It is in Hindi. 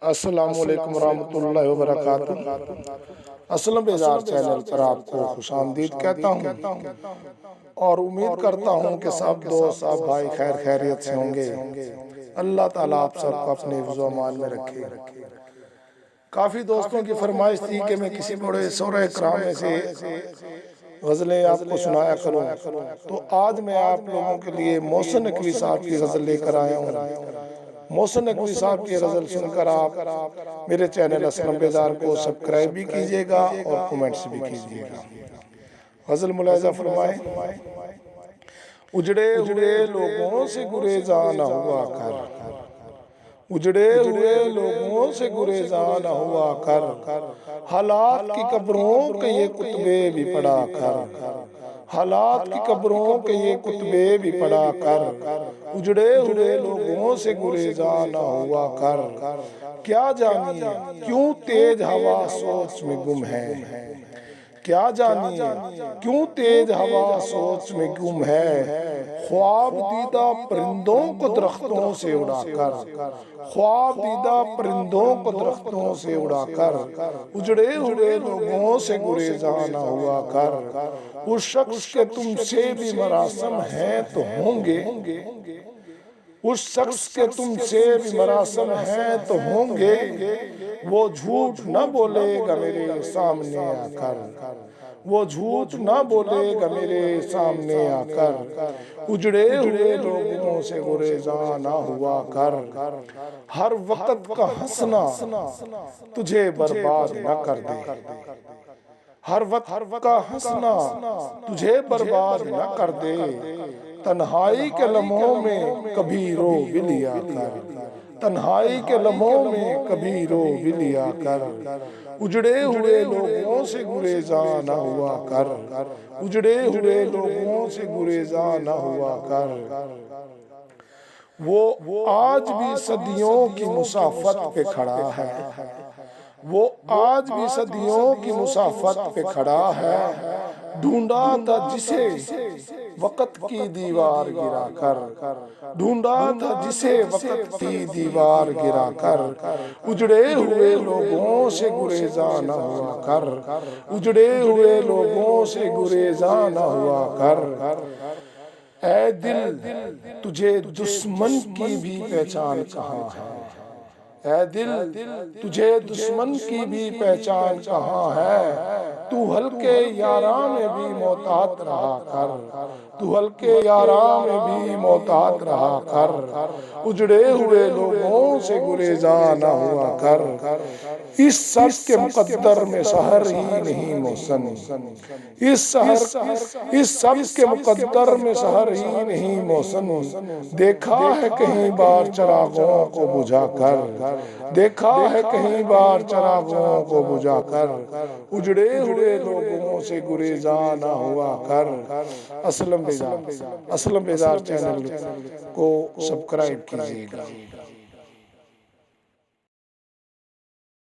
अस्सलामुअलैकुम रहमतुल्लाहि व बरकातुहू। असलम बाजार चैनल पर आपको खुशामदीद कहता हूँ और उम्मीद करता हूँ कि सब दोस्त सब भाई खैर खैरियत से होंगे। अल्लाह ताला आप सबको अपने हिफ्ज़-ओ अमान में रखे। काफ़ी दोस्तों की फरमाइश थी कि मैं किसी बड़े सूरह कराम में से गज़लें आपको सुनाया करूँ, तो आज मैं आप लोगों के लिए मोहसिन नकवी साहब की गज़ल लेकर आया हूँ। मोहसिन नकवी साहब की गज़ल सुनकर आप मेरे चैनल असलम बेजार को सब्सक्राइब भी कीजिएगा और कमेंट्स भी कीजिएगा। गज़ल मुलाहिज़ा फरमाएं। उजड़े हुए लोगों से गुरेज़ा न हुआ कर, उजड़े हुए लोगों से गुरेज़ा न हुआ कर, हालात की कब्रों के ये कुतबे भी पढ़ा कर, हालात की कब्रों के ये कुतबे भी पढ़ा कर, उजड़े हुए लोगों से गुरेज़ा न हुआ कर। क्या जानिए क्यों तेज हवा सोच में गुम है, क्या जानिए क्यों तेज हवा सोच में गुम है, ख्वाब दीदा परिंदों को दरख्तों से उड़ाकर, ख्वाब दीदा परिंदों को दरख्तों से उड़ाकर, उजड़े हुए लोगों से गुरेज़ा न हुआ कर। उस शख्स के तुमसे भी मरासम हैं तो होंगे, उस शख्स के तुमसे भी मरासम हैं तो होंगे, वो झूठ न बोलेगा मेरे सामने आकर, वो झूठ न बोलेगा मेरे सामने आकर, उजड़े हुए लोगों से गुरेज़ा ना हुआ कर। हर वक्त का हंसना तुझे बर्बाद न कर दे, हर वक्त का हंसना तुझे बर्बाद न कर दे, तन्हाई के लम्हों में कभी रो भी लिया कर, तन्हाई के लम्हों में कभी रो भी लिया कर, उजड़े हुए लोगों से गुरेज़ा न हुआ कर, उजड़े हुए लोगों से गुरेज़ा न हुआ कर। वो आज भी सदियों की मुसाफत पे खड़ा है, वो आज भी सदियों की मुसाफत पे खड़ा है, ढूंढा था जिसे वक़्त की दीवार गिरा कर, ढूंढा था जिसे वक़्त की दीवार गिरा कर, उजड़े हुए लोगों से गुरेज़ा न हुआ कर, उजड़े हुए लोगों से गुरेज़ा न हुआ कर। ऐ दिल तुझे दुश्मन की भी पहचान कहाँ है, ऐ दिल तुझे दुश्मन की भी पहचान कहाँ है, तू हल्के यारा में भी मोहतात रहा कर, तू हल्के यारा में भी मोहतात रहा कर, उजड़े हुए लोगों से गुरेज़ा न हुआ कर। इस सब के मुकद्दर में शहर ही नहीं मोहसिन, इस सब के मुकद्दर में शहर ही नहीं मोहसिन, देखा है कहीं बार चरागों को बुझाकर, देखा है कहीं बार चरागों को बुझाकर, उजड़े हुए लोगों से गुरेज़ा ना हुआ कर। असलम बेजार चैनल को सब्सक्राइब कीजिएगा।